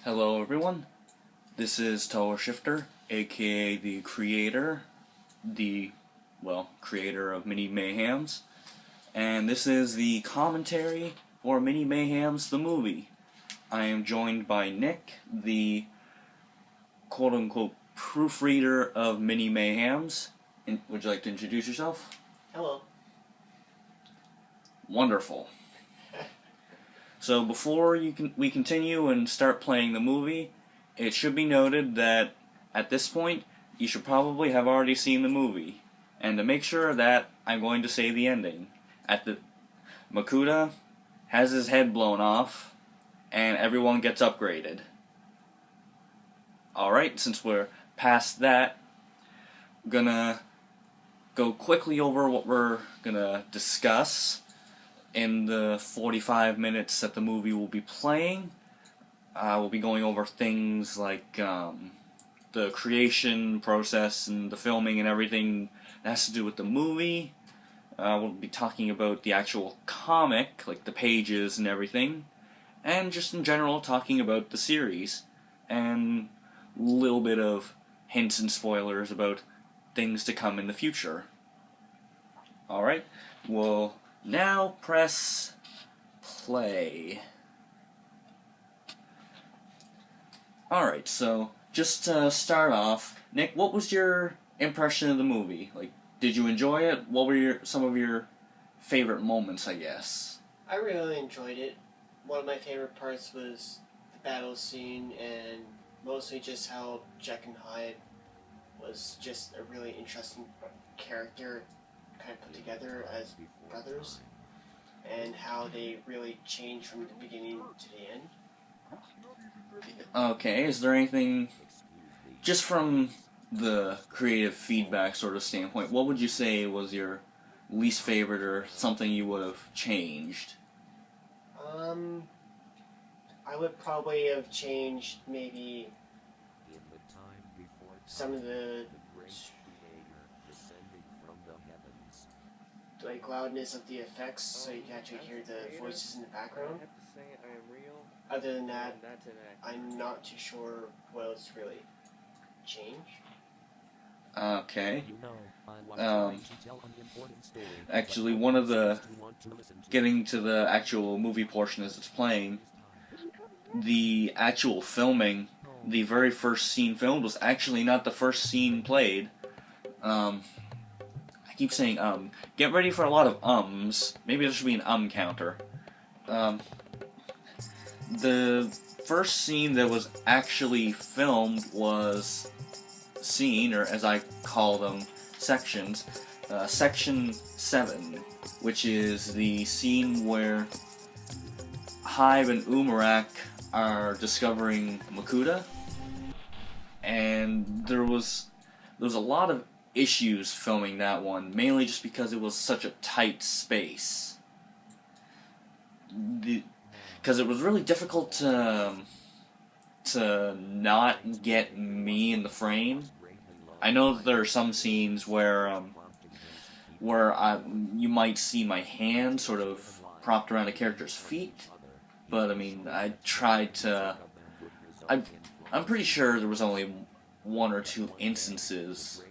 Hello everyone, this is Tower Shifter, aka the creator, creator of Mini Mayhems, and this is the commentary for Mini Mayhems the movie. I am joined by Nick, the quote-unquote proofreader of Mini Mayhems. Would you like to introduce yourself? Hello. Wonderful. So before we continue and start playing the movie, it should be noted that at this point, you should probably have already seen the movie. And to make sure of that, I'm going to say the ending. Makuta has his head blown off, and everyone gets upgraded. Alright, since we're past that, I'm gonna go quickly over what we're gonna discuss in the 45 minutes that the movie will be playing. We'll be going over things like the creation process and the filming and everything that has to do with the movie. We'll be talking about the actual comic, like the pages and everything, and just in general talking about the series, and a little bit of hints and spoilers about things to come in the future. Alright, well, now press play. Alright, so just to start off, Nick, what was your impression of the movie? Like, did you enjoy it? What were some of your favorite moments, I guess? I really enjoyed it. One of my favorite parts was the battle scene and mostly just how Jack and Hyde was just a really interesting character kind of put together as brothers, and how they really changed from the beginning to the end. Okay, is there anything, just from the creative feedback sort of standpoint, what would you say was your least favorite or something you would have changed? I would probably have changed maybe some of the loudness of the effects, so you can actually hear the voices in the background. Other than that, I'm not too sure what else really changed. Okay. Actually, one of the, getting to the actual movie portion as it's playing, the actual filming, the very first scene filmed was actually not the first scene played. I keep saying get ready for a lot of ums. Maybe there should be an counter. The first scene that was actually filmed was scene, or as I call them, sections. Section 7, which is the scene where Hive and Umarak are discovering Makuta, and there was a lot of issues filming that one, mainly just because it was such a tight space. Because it was really difficult to not get me in the frame. I know that there are some scenes where you might see my hand sort of propped around a character's feet, but I mean, I tried to. I'm pretty sure there was only one or two instances.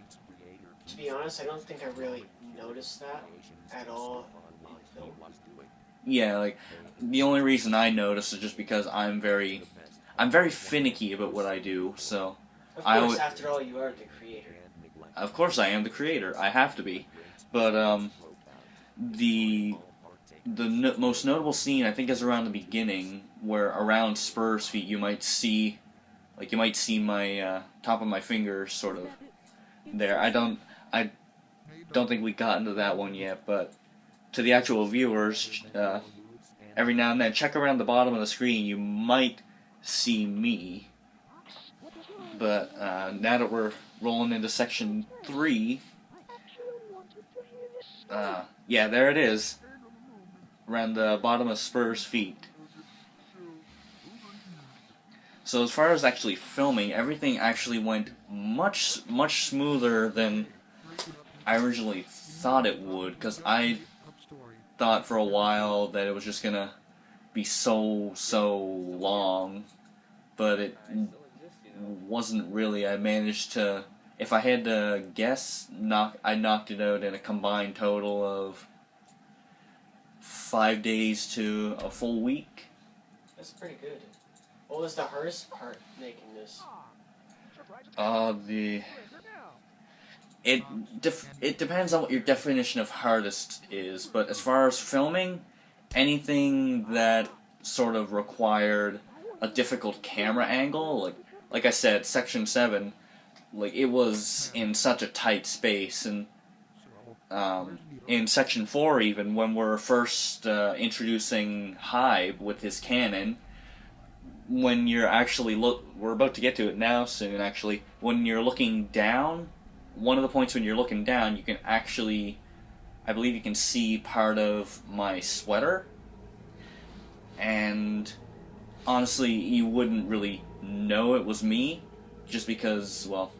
To be honest, I don't think I really noticed that at all on film. Yeah, like, the only reason I noticed is just because I'm very finicky about what I do, so. Of course, after all, you are the creator. Of course I am the creator, I have to be. But, the most notable scene, I think, is around the beginning, where around Spur's feet you might see my, top of my fingers, sort of, there. I don't think we got into that one yet, but to the actual viewers, every now and then, check around the bottom of the screen, you might see me. But now that we're rolling into section 3, yeah, there it is, around the bottom of Spur's feet. So as far as actually filming, everything actually went much smoother than I originally thought it would, because I thought for a while that it was just gonna be so long, but it wasn't really. I managed to, if I had to guess, I knocked it out in a combined total of 5 days to a full week. That's pretty good. What was the hardest part making this? It depends on what your definition of hardest is, but as far as filming, anything that sort of required a difficult camera angle, like I said, Section 7, like, it was in such a tight space, and in Section 4 even, when we're first introducing Hybe with his cannon, when you're actually we're about to get to it now soon, actually, when you're looking down, one of the points when you're looking down, you can actually, I believe you can see part of my sweater, and honestly, you wouldn't really know it was me, just because, well,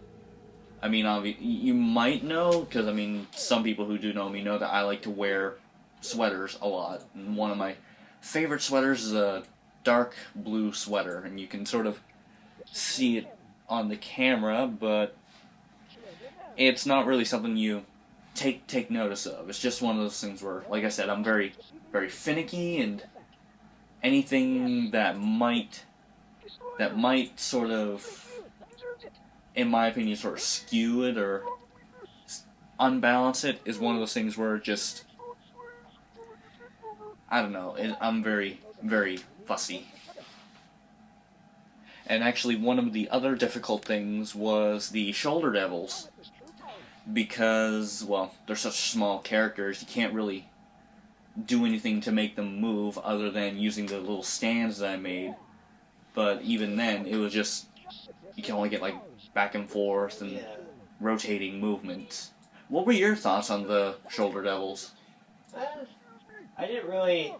I mean, you might know, because, I mean, some people who do know me know that I like to wear sweaters a lot, and one of my favorite sweaters is a dark blue sweater, and you can sort of see it on the camera, but it's not really something you take notice of. It's just one of those things where, like I said, I'm very, very finicky, and anything that might sort of, in my opinion, sort of skew it or unbalance it is one of those things where just, I don't know, I'm very, very fussy. And actually, one of the other difficult things was the shoulder devils, because, well, they're such small characters, you can't really do anything to make them move other than using the little stands that I made. But even then, it was just, you can only get, like, back and forth and rotating movements. What were your thoughts on the shoulder devils? I didn't really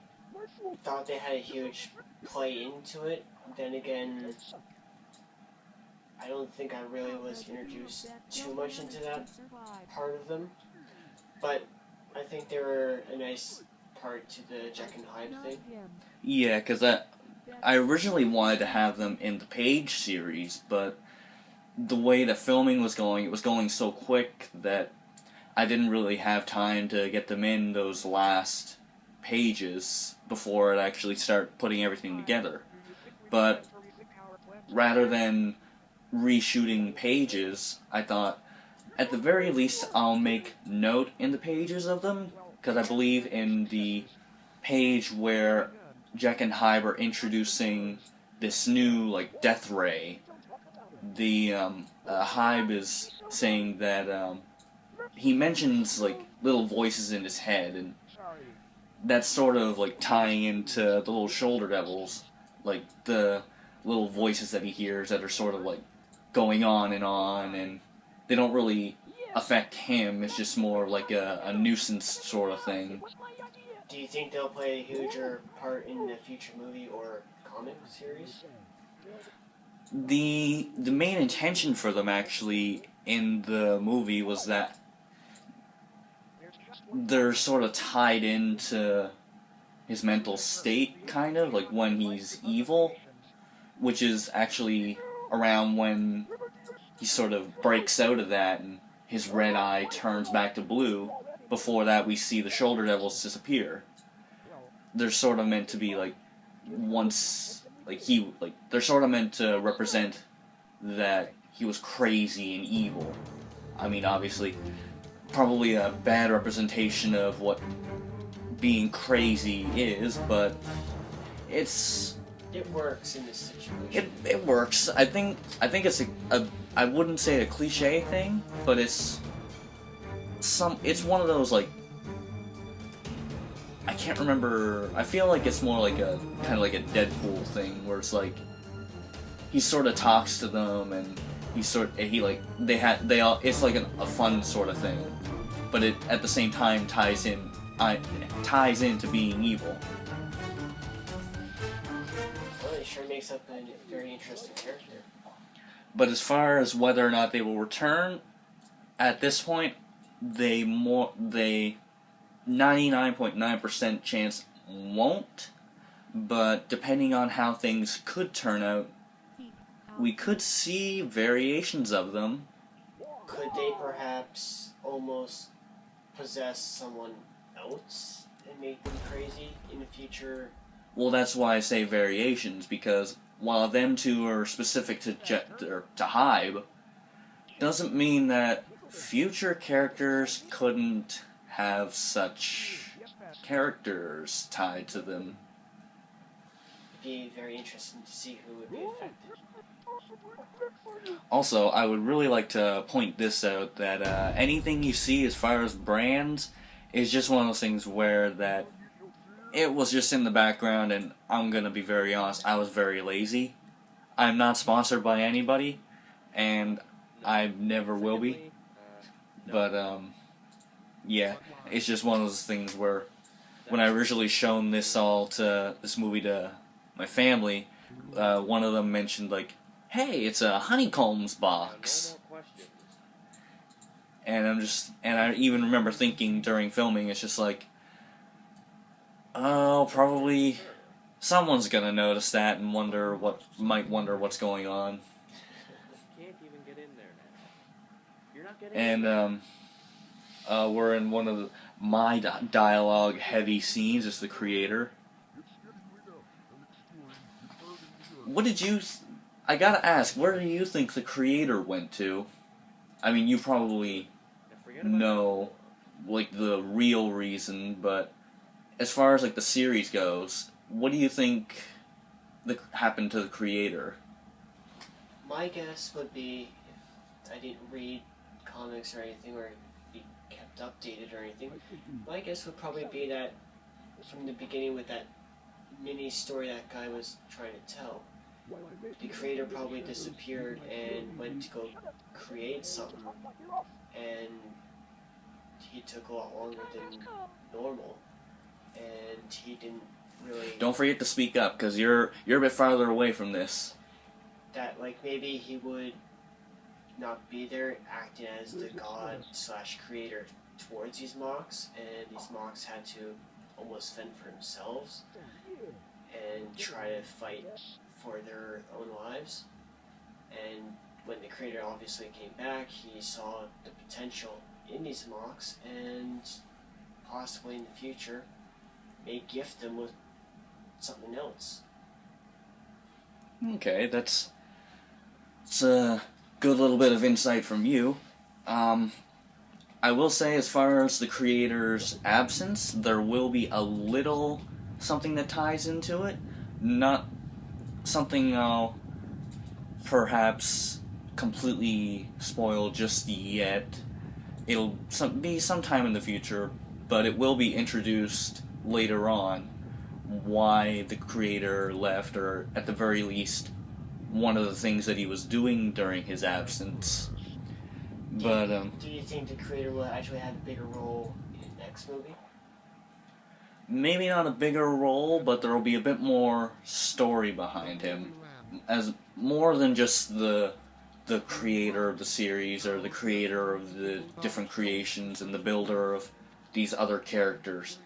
thought they had a huge play into it. Then again, I don't think I really was introduced too much into that part of them. But I think they were a nice part to the Jack and Hyde thing. Yeah, because I originally wanted to have them in the Page series, but the way the filming was going, it was going so quick that I didn't really have time to get them in those last pages before I'd actually start putting everything together. But rather than reshooting pages, I thought, at the very least, I'll make note in the pages of them, because I believe in the page where Jack and Hybe are introducing this new, like, death ray, the Hybe is saying that he mentions, like, little voices in his head, and that's sort of, like, tying into the little shoulder devils, like, the little voices that he hears that are sort of, like, going on, and they don't really affect him. It's just more like a nuisance sort of thing. Do you think they'll play a huger part in the future movie or comic series? The main intention for them, actually, in the movie was that they're sort of tied into his mental state, kind of, like when he's evil, which is actually around when he sort of breaks out of that and his red eye turns back to blue. Before that, we see the shoulder devils disappear. They're sort of meant to be, like, they're sort of meant to represent that he was crazy and evil. I mean, obviously, probably a bad representation of what being crazy is, but it works in this situation. It works. I think it's I wouldn't say a cliche thing, but it's one of those, like, I can't remember. I feel like it's more like a kind of like a Deadpool thing, where it's like he sort of talks to them, and it's like a fun sort of thing, but it at the same time ties into being evil. Well, it sure makes up a very interesting character. But as far as whether or not they will return, at this point, they 99.9% chance won't, but depending on how things could turn out, we could see variations of them. Could they perhaps almost possess someone else and make them crazy in the future? Well, that's why I say variations, because while them two are specific to to Hybe, doesn't mean that future characters couldn't have such characters tied to them. It'd be very interesting to see who would be affected. Also, I would really like to point this out, that anything you see as far as brands is just one of those things where that it was just in the background, and I'm gonna be very honest, I was very lazy. I'm not sponsored by anybody, and I never will be. But, yeah, it's just one of those things where when I originally shown this movie to my family, one of them mentioned, like, hey, it's a Honeycombs box. And I even remember thinking during filming, it's just like, oh, probably someone's gonna notice that and wonder what's going on. And we're in one of my dialogue heavy scenes as the creator. I gotta ask, where do you think the creator went to? I mean, you probably know, like, the real reason, but as far as, like, the series goes, what do you think happened to the creator? My guess would be, if I didn't read comics or anything, or be kept updated or anything, my guess would probably be that from the beginning with that mini story that guy was trying to tell, the creator probably disappeared and went to go create something, and he took a lot longer than normal, and he didn't really... Don't forget to speak up, because you're a bit farther away from this. That, like, maybe he would not be there acting as the god/creator towards these Mox, and these Mox had to almost fend for themselves and try to fight for their own lives. And when the creator obviously came back, he saw the potential in these Mox, and possibly in the future may gift them with something else. Okay, that's a good little bit of insight from you. I will say, as far as the creator's absence, there will be a little something that ties into it. Not something I'll perhaps completely spoil just yet. It'll be sometime in the future, but it will be introduced later on why the creator left, or at the very least, one of the things that he was doing during his absence. But do you think the creator will actually have a bigger role in the next movie? Maybe not a bigger role, but there will be a bit more story behind him, as more than just the creator of the series, or the creator of the different creations, and the builder of these other characters.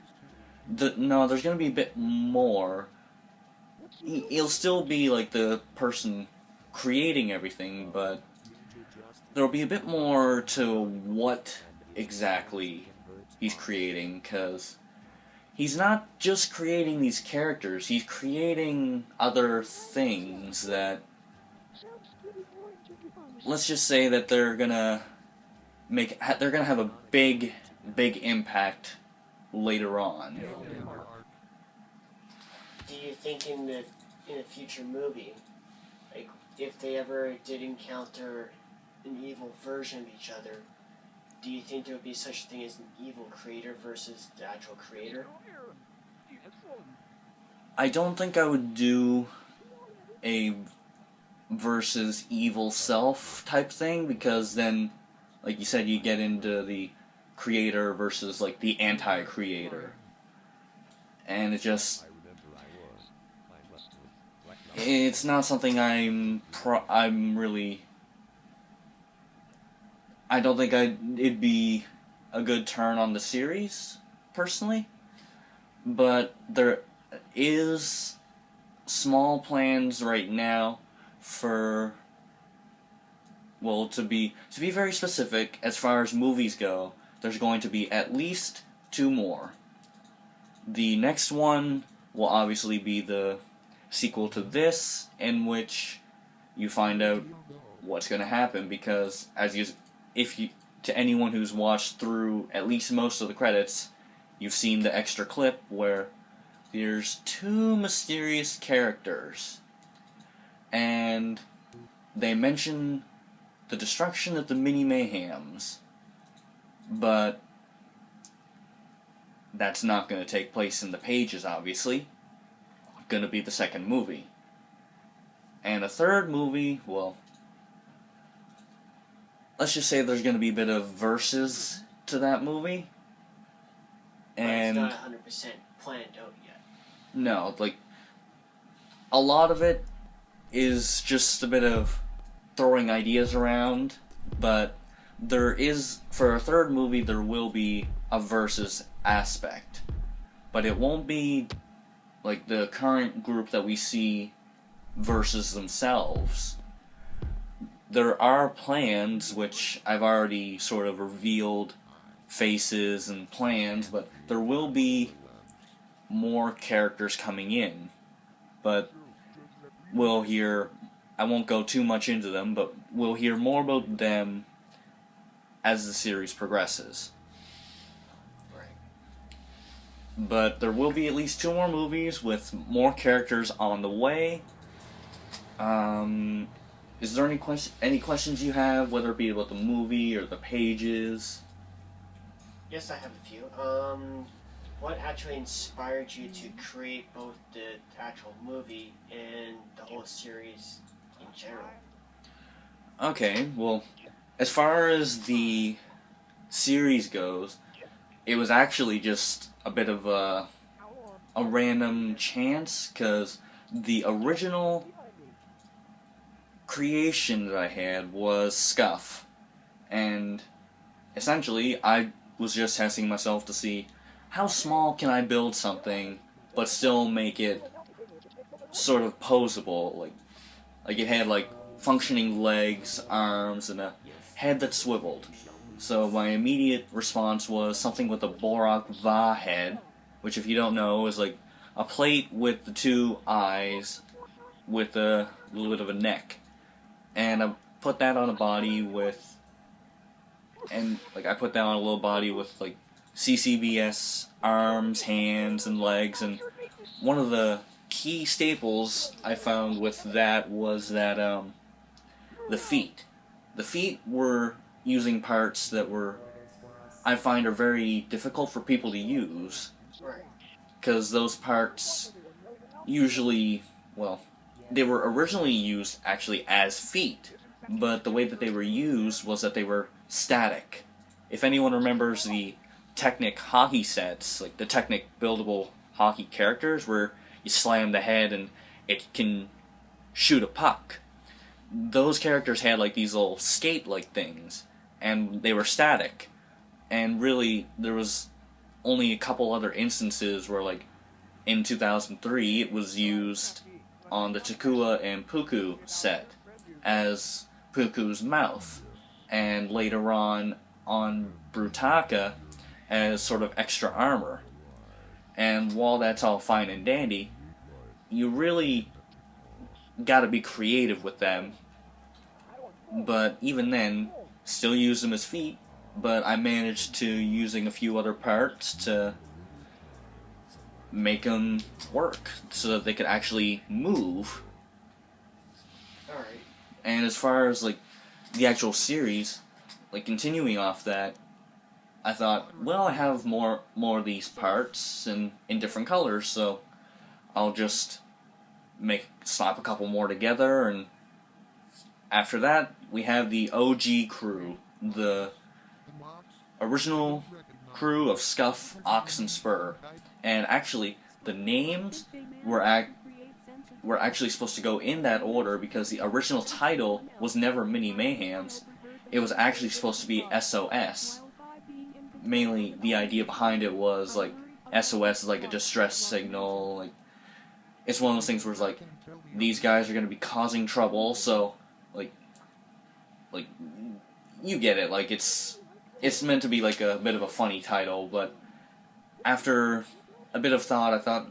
No, there's going to be a bit more. He'll still be like the person creating everything, but there'll be a bit more to what exactly he's creating, because he's not just creating these characters, he's creating other things that, let's just say that they're gonna have a big impact later on. Do you think in a future movie, like, if they ever did encounter an evil version of each other, do you think there would be such a thing as an evil creator versus the actual creator? I don't think I would do a versus evil self type thing, because then, like you said, you get into the creator versus, like, the anti-creator. And it's not something I don't think it'd be a good turn on the series, personally. But there is small plans right now for well, to be very specific, as far as movies go, there's going to be at least 2 more. The next one will obviously be the sequel to this, in which you find out what's going to happen, because to anyone who's watched through at least most of the credits, you've seen the extra clip where there's 2 mysterious characters, and they mention the destruction of the Mini Mayhems, but that's not going to take place in the pages, obviously. Going to be the second movie. And a third movie, well, let's just say there's going to be a bit of verses to that movie. And but it's not 100% planned out yet. No, like, a lot of it is just a bit of throwing ideas around, but for a third movie, there will be a versus aspect. But it won't be like the current group that we see versus themselves. There are plans, which I've already sort of revealed faces and plans, but there will be more characters coming in. But I won't go too much into them, but we'll hear more about them as the series progresses. But there will be at least 2 more movies with more characters on the way. Is there any questions you have, whether it be about the movie or the pages? Yes, I have a few. What actually inspired you to create both the actual movie and the whole series in general? Okay, well, as far as the series goes, it was actually just a bit of a random chance, because the original creation that I had was Scuff, and essentially I was just testing myself to see how small can I build something but still make it sort of posable, like it had like functioning legs, arms, and a head that swiveled. So my immediate response was something with a Borak Va head, which, if you don't know, is like a plate with the 2 eyes with a little bit of a neck. And I put that on a body with, a little body with like CCBS arms, hands, and legs. And one of the key staples I found with that was that the feet. The feet were using parts that I find are very difficult for people to use, because those parts usually, they were originally used actually as feet, but the way that they were used was that they were static. If anyone remembers the Technic hockey sets, like the Technic buildable hockey characters, where you slam the head and it can shoot a puck, those characters had like these little skate-like things, and they were static. And really, there was only a couple other instances where, like, in 2003, it was used on the Takua and Puku set as Puku's mouth, and later on Brutaka as sort of extra armor. And while that's all fine and dandy, you really gotta be creative with them. But even then, still use them as feet, but I managed to using a few other parts to make them work so that they could actually move. Alright. And as far as like the actual series, like continuing off that, I thought, well, I have more of these parts and in different colors, so I'll just slap a couple more together, and after that, we have the OG crew, the original crew of Scuff, Ox, and Spur. And actually, the names were actually supposed to go in that order, because the original title was never Mini Mayhems. It was actually supposed to be SOS. Mainly, the idea behind it was, like, SOS is like a distress signal. Like, it's one of those things where it's like, these guys are going to be causing trouble, so, like, you get it, like, it's meant to be, like, a bit of a funny title, but after a bit of thought, I thought,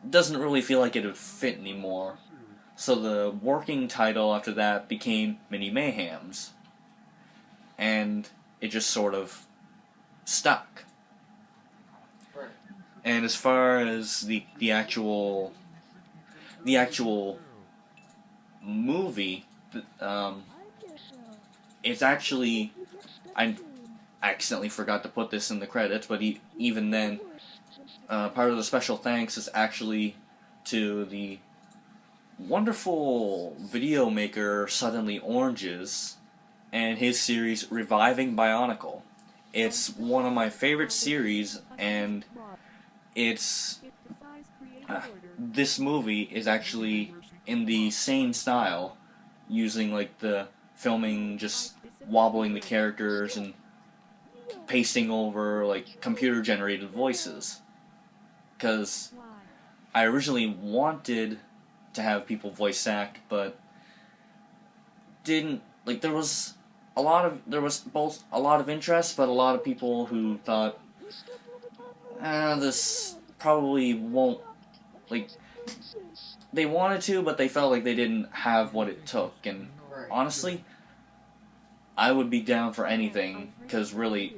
doesn't really feel like it would fit anymore. So the working title after that became Mini Mayhems. And it just sort of stuck. Right. And as far as the actual movie, it's actually, I accidentally forgot to put this in the credits, but even then, part of the special thanks is actually to the wonderful video maker Suddenly Oranges and his series Reviving Bionicle. It's one of my favorite series, and it's this movie is actually in the same style, using like the filming, just wobbling the characters and pasting over like computer generated voices. Because I originally wanted to have people voice act, but didn't, like, there was both a lot of interest, but a lot of people who thought, this probably won't, like, they wanted to, but they felt like they didn't have what it took. And Right. honestly, I would be down for anything, because really,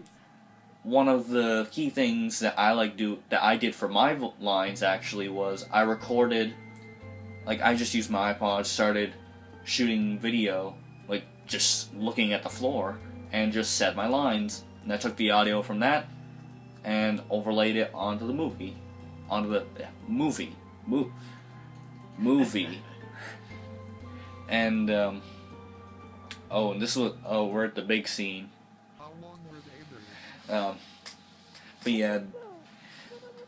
one of the key things that I did for my lines actually was I recorded, like, I just used my iPod, started shooting video, like, just looking at the floor, and just said my lines. And I took the audio from that, and overlaid it onto the movie. Movie. And, and this was, we're at the big scene. But yeah,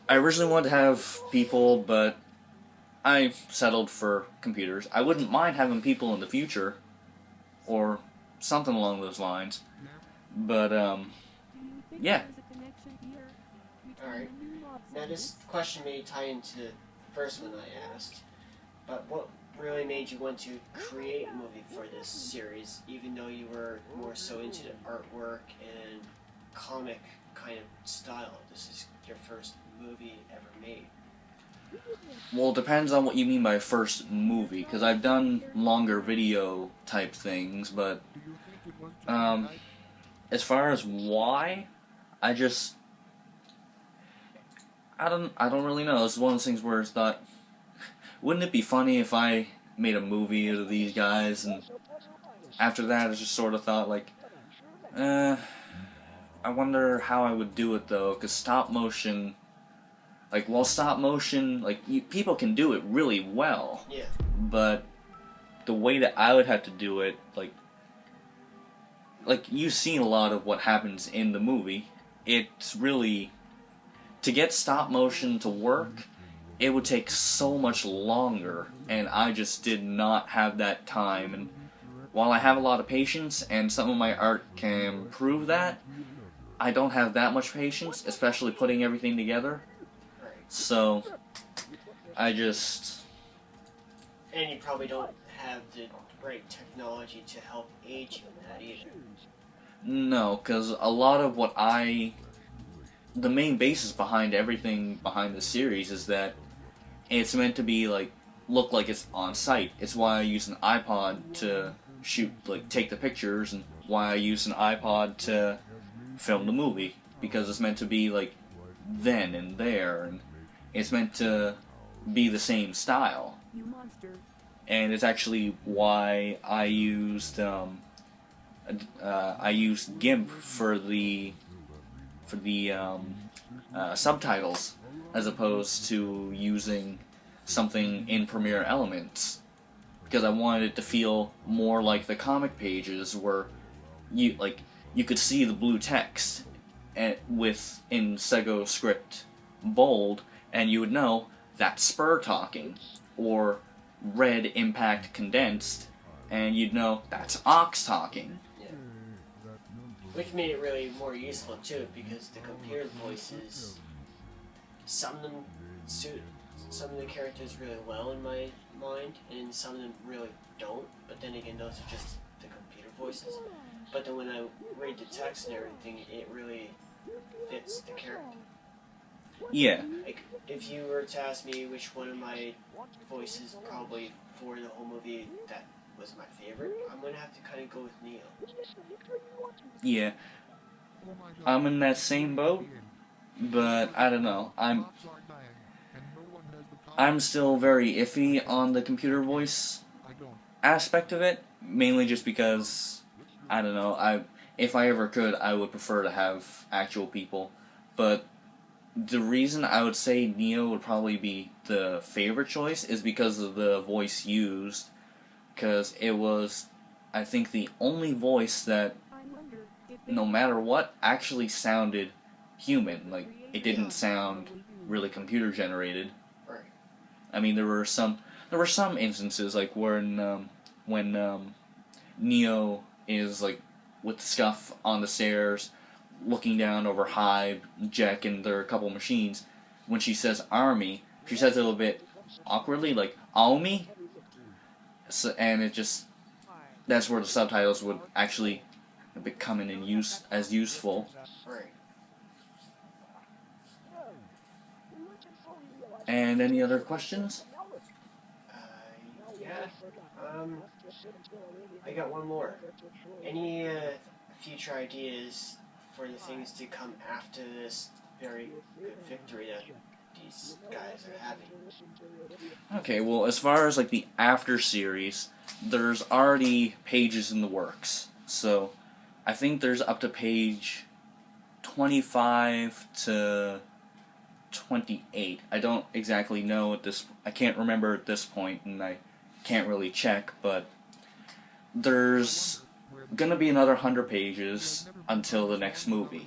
I originally wanted to have people, but I settled for computers. I wouldn't mind having people in the future, or something along those lines. But, yeah. Alright. Now this question may tie into the first one I asked, but what really made you want to create a movie for this series, even though you were more so into the artwork and comic kind of style? This is your first movie ever made. Well, it depends on what you mean by first movie, because I've done longer video type things, but as far as why, I don't really know. It's one of those things where it's thought, wouldn't it be funny if I made a movie of these guys? And after that, I just sort of thought, like, I wonder how I would do it, though, because stop motion, like, people can do it really well. Yeah. But the way that I would have to do it, like you've seen a lot of what happens in the movie. It's really, to get stop motion to work, it would take so much longer, and I just did not have that time. And while I have a lot of patience, and some of my art can prove that, I don't have that much patience, especially putting everything together. Right. So, I just... And you probably don't have the right technology to help aid you in that either. No, because a lot of what the main basis behind everything behind the series is that it's meant to be, like, look like it's on site. It's why I use an iPod to shoot, like, take the pictures, and why I use an iPod to film the movie. Because it's meant to be, like, then and there, and it's meant to be the same style. And it's actually why I used GIMP for the subtitles, as opposed to using something in Premiere Elements, because I wanted it to feel more like the comic pages, where you could see the blue text in Sego script bold, and you would know that's Spur talking, or Red Impact condensed, and you'd know that's Ox talking. Yeah. Which made it really more useful too, because the computer voices, some of them some of the characters really well in my mind, and some of them really don't. But then again, those are just the computer voices. But then when I read the text and everything, it really fits the character. Yeah. Like, if you were to ask me which one of my voices probably for the whole movie that was my favorite, I'm gonna have to kind of go with Neo. Yeah. I'm in that same boat, but I don't know. I'm still very iffy on the computer voice aspect of it, mainly just because I don't know. If I ever could, I would prefer to have actual people, but the reason I would say Neo would probably be the favorite choice is because of the voice used, because it was, I think, the only voice that, no matter what, actually sounded human. Like, it didn't sound really computer generated. Right. I mean, there were some instances like when Neo is like with Scuff on the stairs, looking down over Hyde, Jack, and their couple machines. When she says "army," she says it a little bit awkwardly, like "Army," so, and it just that's where the subtitles would actually become in use as useful. Right. And any other questions? Yeah. I got one more. Any future ideas for the things to come after this very good victory that these guys are having? Okay, well, as far as like the after series, there's already pages in the works. So, I think there's up to page 25 to 28. I don't exactly know at this. I can't remember at this point, and I can't really check. But there's gonna be another 100 pages until the next movie,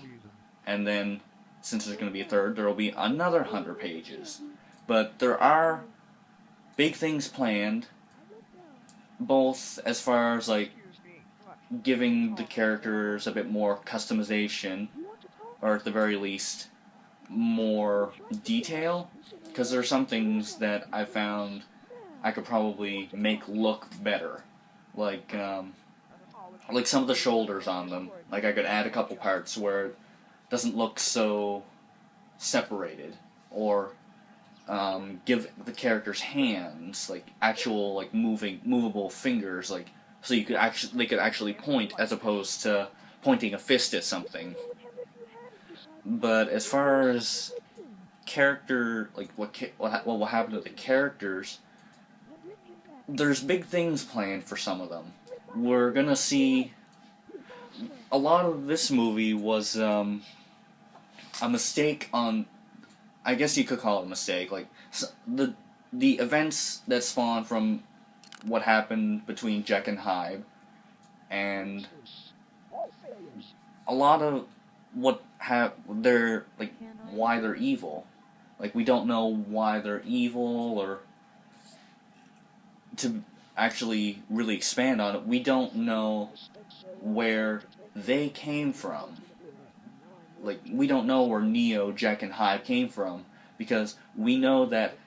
and then since there's gonna be a third, there will be another 100 pages. But there are big things planned, both as far as like giving the characters a bit more customization, or at the very least more detail, because there are some things that I found I could probably make look better, like some of the shoulders on them. Like I could add a couple parts where it doesn't look so separated, or give the characters hands, like actual like movable fingers, like so they could actually point as opposed to pointing a fist at something. But as far as character, like what will happen to the characters, there's big things planned for some of them. We're gonna see a lot of this movie was a mistake on. I guess you could call it a mistake. Like the events that spawned from what happened between Jack and Hyde, and a lot of what they're like why they're evil. Like we don't know why they're evil, or to actually really expand on it, we don't know where they came from. Like, we don't know where Neo, Jack, and Hyde came from, because we know that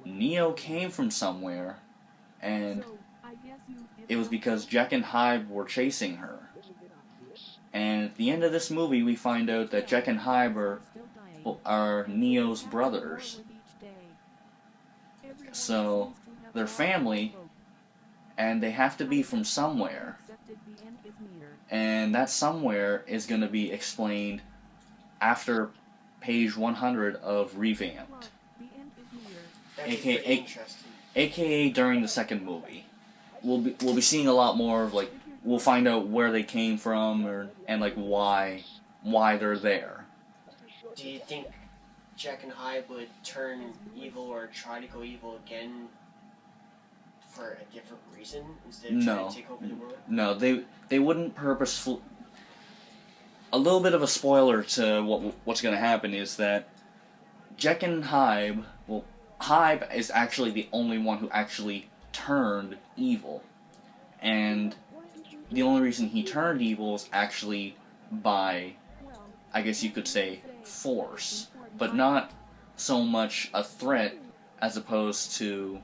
Neo came from somewhere, and it was because Jack and Hyde were chasing her. And at the end of this movie, we find out that Jack and Hyde are Neo's brothers. So, they're family, and they have to be from somewhere. And that somewhere is going to be explained after page 100 of Revamped. AKA during the second movie. We'll be seeing a lot more of, like, we'll find out where they came from, and like why they're there. Do you think Jack and Hyde would turn evil or try to go evil again for a different reason instead of trying to take over the world? No, they wouldn't purposefully. A little bit of a spoiler to what's going to happen is that Jack and Hyde, well, Hyde is actually the only one who actually turned evil, and the only reason he turned evil is actually by, I guess you could say, force, but not so much a threat as opposed to,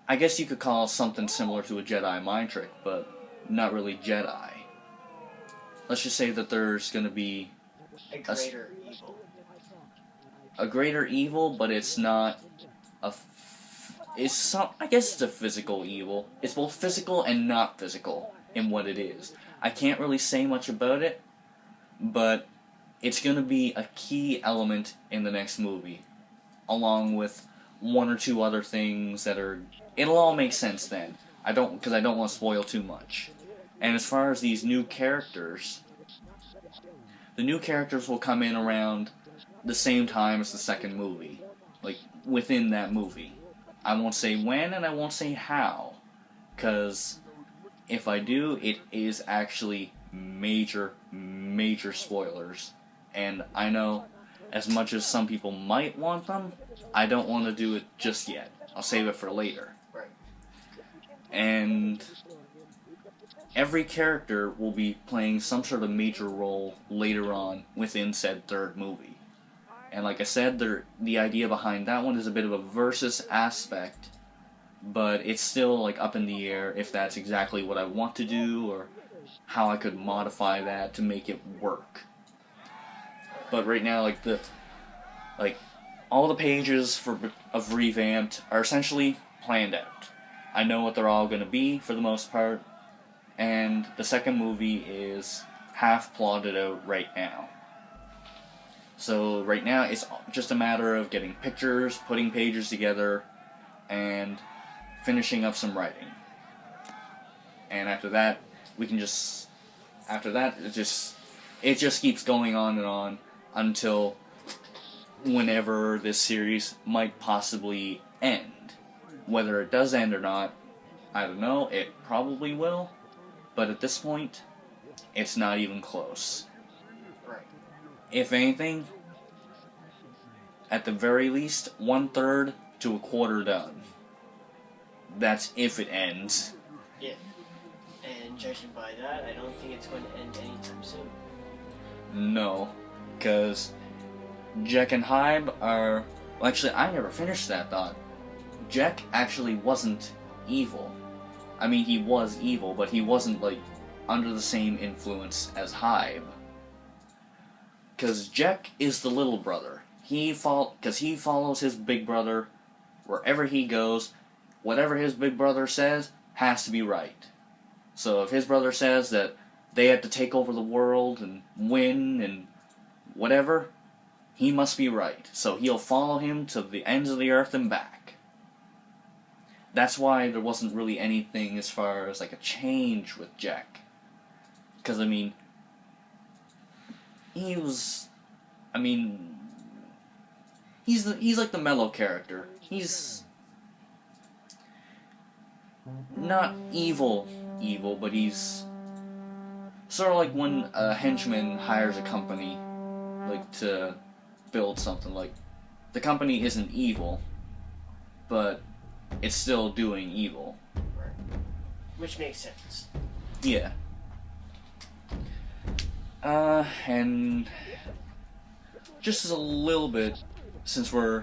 I guess you could call something similar to a Jedi mind trick, but not really Jedi. Let's just say that there's going to be A greater evil. a greater evil, but it's not I guess it's a physical evil. It's both physical and not physical in what it is. I can't really say much about it, but it's going to be a key element in the next movie, along with one or two other things that are... It'll all make sense then. Because I don't want to spoil too much. And as far as these new characters, the new characters will come in around the same time as the second movie. Like, within that movie. I won't say when, and I won't say how. Because if I do, it is actually major, major spoilers. And I know, as much as some people might want them, I don't want to do it just yet. I'll save it for later. Right. And every character will be playing some sort of major role later on within said third movie. And like I said, the idea behind that one is a bit of a versus aspect, but it's still like up in the air if that's exactly what I want to do or how I could modify that to make it work. But right now, all the pages of Revamped are essentially planned out. I know what they're all going to be for the most part, and the second movie is half plotted out right now. So right now it's just a matter of getting pictures, putting pages together, and finishing up some writing. And after that, it just keeps going on and on until whenever this series might possibly end. Whether it does end or not, I don't know, it probably will, but at this point, it's not even close. Right. If anything, at the very least, 1/3 to a quarter done. That's if it ends. If. And judging by that, I don't think it's going to end anytime soon. No, because Jack and Hybe are... Well, actually, I never finished that thought. Jack actually wasn't evil. I mean, he was evil, but he wasn't, under the same influence as Hybe. Because Jack is the little brother. Because he follows his big brother wherever he goes. Whatever his big brother says has to be right. So if his brother says that they have to take over the world and win and whatever, he must be right. So he'll follow him to the ends of the earth and back. That's why there wasn't really anything as far as a change with Jack. Because, he's like the mellow character. He's not evil, but he's sort of like when a henchman hires a company, to build something. The company isn't evil, but it's still doing evil. Right. Which makes sense. Yeah. And just as a little bit, since I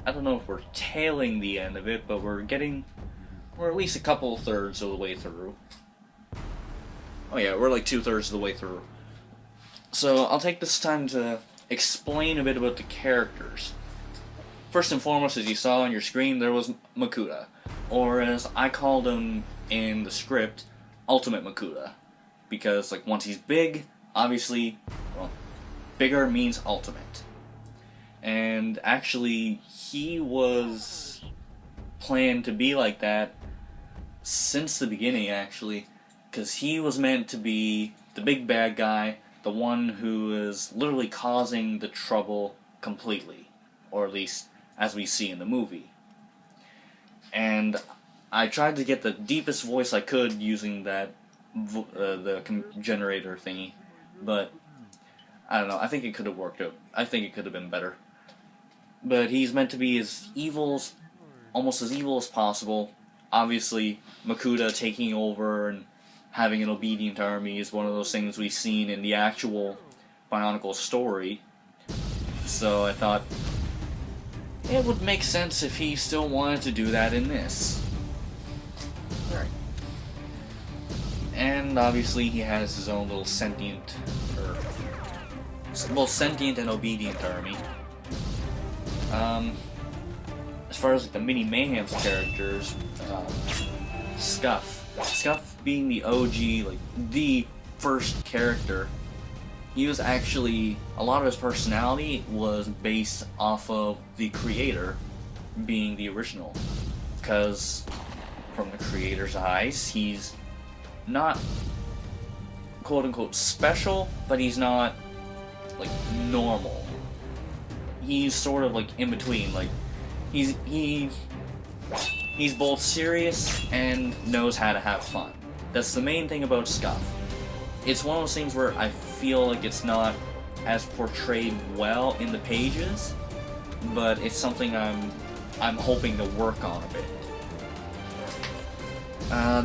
don't know if we're tailing the end of it, but we're at least a couple thirds of the way through. Oh yeah, we're 2/3 of the way through. So I'll take this time to explain a bit about the characters. First and foremost, as you saw on your screen, there was Makuta, or as I called him in the script, Ultimate Makuta. Because, once he's big, obviously, bigger means ultimate. And actually, he was planned to be like that since the beginning, actually, because he was meant to be the big bad guy, the one who is literally causing the trouble completely, or at least as we see in the movie. And I tried to get the deepest voice I could using that generator thingy, but I don't know, I think it could have worked out. I think it could have been better. But he's meant to be almost as evil as possible. Obviously, Makuta taking over and having an obedient army is one of those things we've seen in the actual Bionicle story. So I thought it would make sense if he still wanted to do that in this. Right. And obviously he has his own little sentient, sentient and obedient army. As far as like, the Mini Mayhems characters, Scuff being the OG, like the first character, he was actually, a lot of his personality was based off of the creator being the original. Because from the creator's eyes, he's not quote unquote special, but he's not like normal. He's sort of like in between, like he's both serious and knows how to have fun. That's the main thing about Scuff. It's one of those things where I feel like it's not as portrayed well in the pages, but it's something I'm hoping to work on a bit.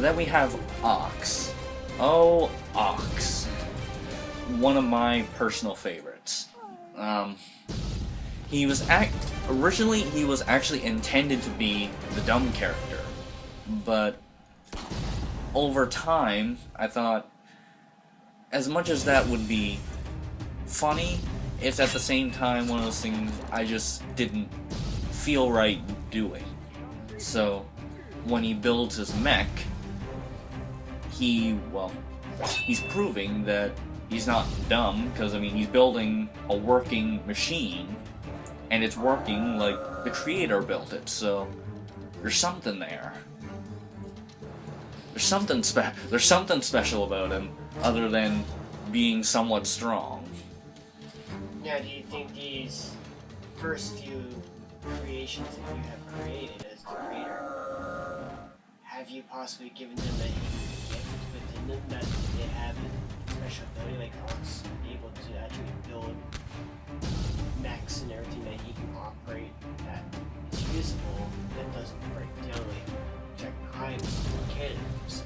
Then we have Ox. Oh, Ox. One of my personal favorites. Originally he was actually intended to be the dumb character, but over time I thought, as much as that would be funny, it's at the same time one of those things I just didn't feel right doing. So when he builds his mech, he's proving that he's not dumb, because I mean he's building a working machine and it's working like the creator built it, so there's something there. There's something special about him, other than being somewhat strong. Now, do you think these first few creations that you have created as the creator, have you possibly given them a gift within them that they have a special ability, like Ox, able to actually build mechs and everything that he can operate that is usable, that doesn't break down like Jack Hyde's cannons?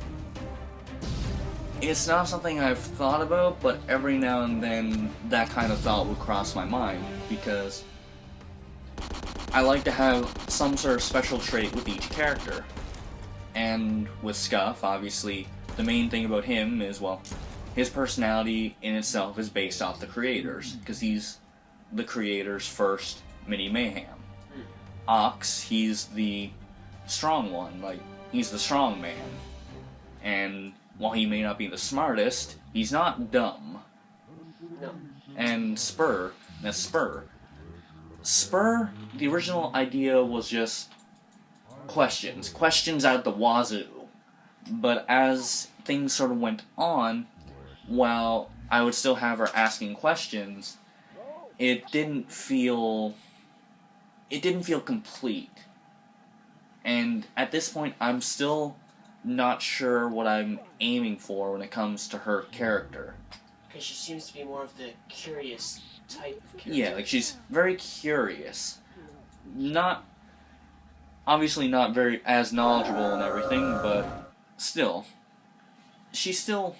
It's not something I've thought about, but every now and then that kind of thought would cross my mind, because I like to have some sort of special trait with each character. And with Scuff, obviously, the main thing about him is, well, his personality in itself is based off the creators, because he's the creator's first Mini Mayhem. Ox, he's the strong one, like, he's the strong man. And while he may not be the smartest, he's not dumb. No. And Spur, the original idea was just questions out the wazoo. But as things sort of went on, while I would still have her asking questions, it didn't feel complete. And at this point, I'm still not sure what I'm aiming for when it comes to her character. Because she seems to be more of the curious type of character. Yeah, like she's very curious. Obviously not very as knowledgeable and everything, but still. She's still,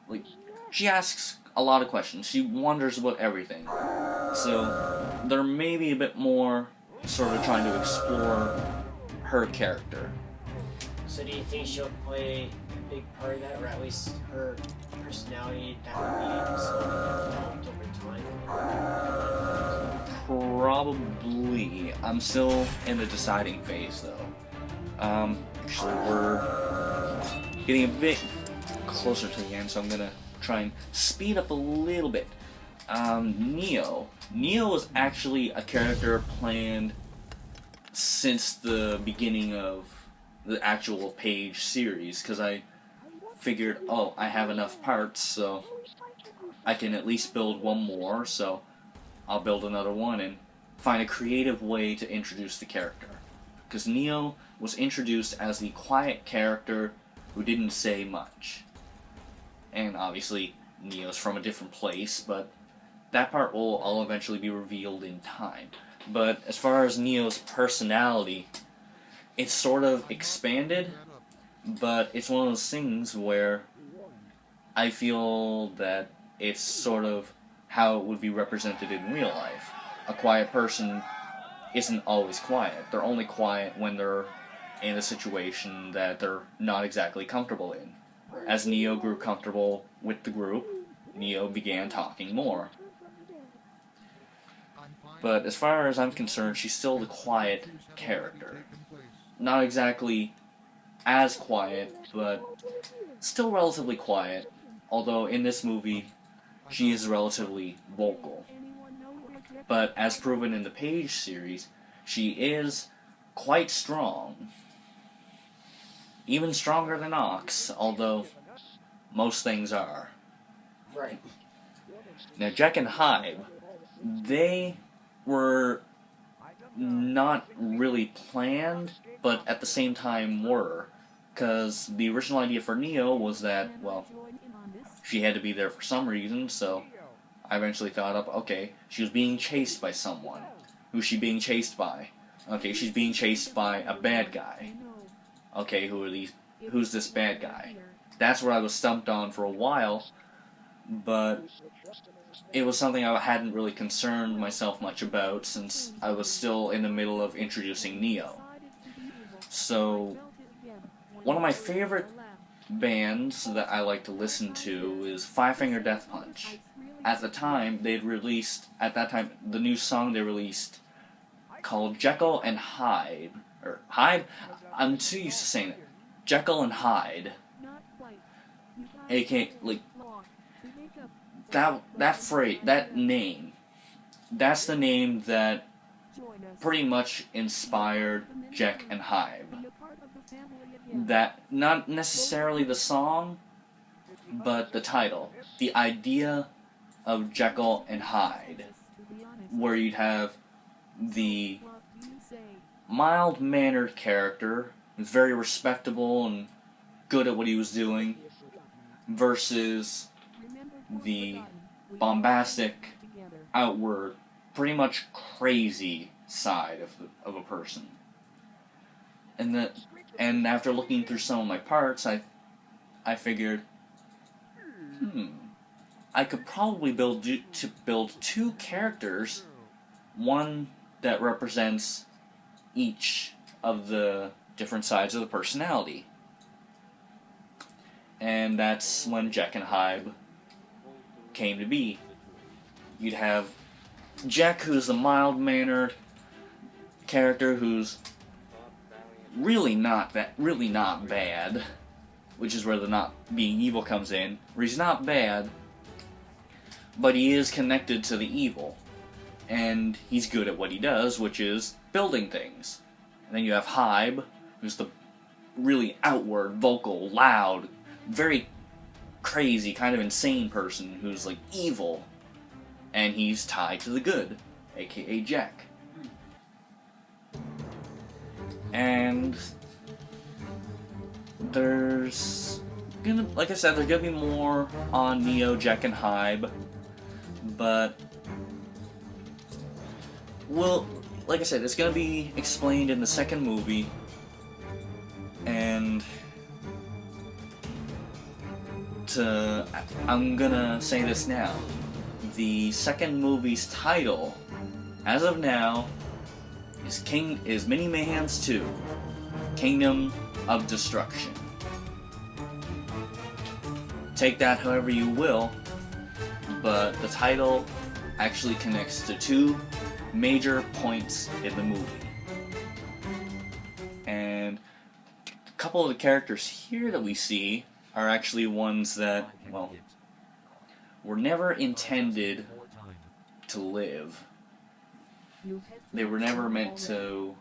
like, she asks a lot of questions. She wonders about everything. So there may be a bit more sort of trying to explore her character. So do you think she'll play a big part of that, or at least her personality that will be slowly developed over time? Probably. I'm still in the deciding phase, though. Actually, we're getting a bit closer to the end, so I'm gonna try and speed up a little bit. Neo. Neo is actually a character planned since the beginning of the actual page series, because I figured, oh, I have enough parts, so I can at least build one more, so I'll build another one and find a creative way to introduce the character. Because Neo was introduced as the quiet character who didn't say much. And obviously, Neo's from a different place, but that part will all eventually be revealed in time. But as far as Neo's personality, it's sort of expanded, but it's one of those things where I feel that it's sort of how it would be represented in real life. A quiet person isn't always quiet. They're only quiet when they're in a situation that they're not exactly comfortable in. As Neo grew comfortable with the group, Neo began talking more. But as far as I'm concerned, she's still the quiet character. Not exactly as quiet, but still relatively quiet. Although in this movie, she is relatively vocal. But as proven in the Page series, she is quite strong. Even stronger than Ox, although most things are. Right. Now, Jack and Hybe, they were not really planned, but at the same time were. Because the original idea for Neo was that, well, she had to be there for some reason, so I eventually thought up, okay, she was being chased by someone. Who's she being chased by? Okay, she's being chased by a bad guy. Okay, who's this bad guy? That's what I was stumped on for a while, but it was something I hadn't really concerned myself much about since I was still in the middle of introducing Neo. So, one of my favorite bands that I like to listen to is Five Finger Death Punch. At the time, the new song they released called Jekyll and Hyde. Or Hyde? I'm too used to saying it. Jekyll and Hyde. A.k.a. like, that phrase, that name, that's the name that pretty much inspired Jekyll and Hyde. That, not necessarily the song, but the title. The idea of Jekyll and Hyde, where you'd have the mild-mannered character, who's very respectable and good at what he was doing, versus the bombastic, outward, pretty much crazy side of a person. And after looking through some of my parts, I figured, I could probably build two characters, one that represents each of the different sides of the personality. And that's when Jack and Hybe came to be. You'd have Jack, who's the mild-mannered character who's really not bad, which is where the not being evil comes in, where he's not bad, but he is connected to the evil, and he's good at what he does, which is building things. And then you have Hybe, who's the really outward, vocal, loud, very crazy, kind of insane person who's like evil, and he's tied to the good, aka Jack. And there's gonna, like I said, there's gonna be more on Neo, Jack, and Hybe, but well, like I said, it's gonna be explained in the second movie, and I'm gonna say this now. The second movie's title, as of now, is Mini Mayhems 2, Kingdom of Destruction. Take that however you will, but the title actually connects to two major points in the movie. And a couple of the characters here that we see are actually ones that, well, were never intended to live. They were never meant to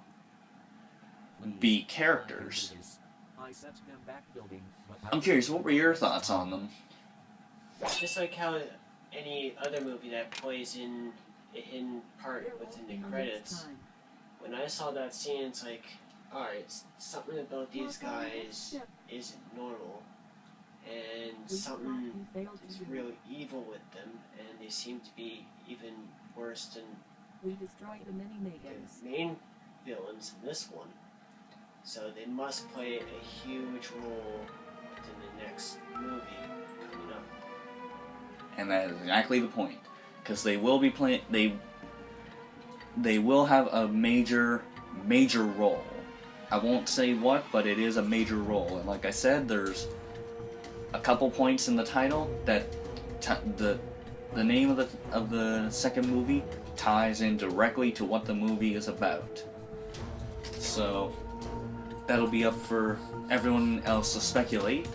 be characters. I'm curious, what were your thoughts on them? Just like how any other movie that plays in a hidden part within the credits, when I saw that scene, it's like, alright, something about these guys isn't normal, and something is really evil with them, and they seem to be even worse than the main villains in this one. So they must play a huge role in the next movie coming up. And that is exactly the point, because they will be playing. they will have a major role. I won't say what, but it is a major role. And like I said, there's a couple points in the title that the name of the second movie ties in directly to what the movie is about. So that'll be up for everyone else to speculate.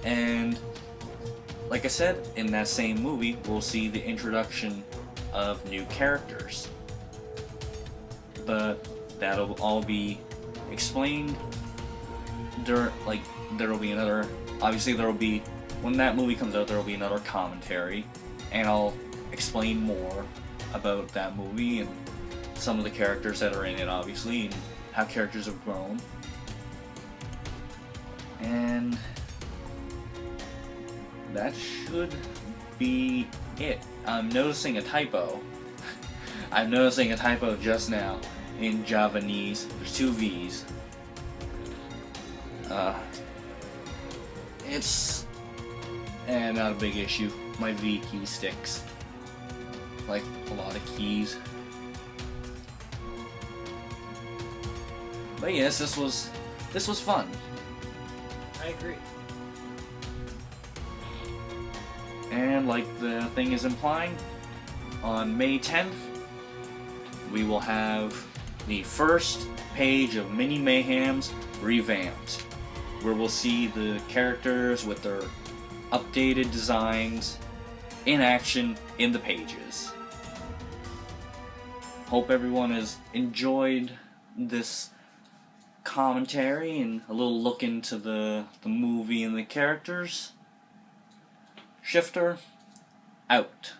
And like I said, in that same movie, we'll see the introduction of new characters. But that'll all be explained there'll be another, obviously when that movie comes out, there'll be another commentary, and I'll explain more about that movie and some of the characters that are in it, obviously, and how characters have grown. And that should be it. I'm noticing a typo. I'm noticing a typo just now in Javanese. There's 2 V's. It's not a big issue. My V key sticks. Like a lot of keys. But yes, this was fun. I agree. And like the thing is implying, on May 10th, we will have the first page of Mini Mayhems revamped, where we'll see the characters with their updated designs in action in the pages. Hope everyone has enjoyed this commentary and a little look into the movie and the characters. Shifter, out.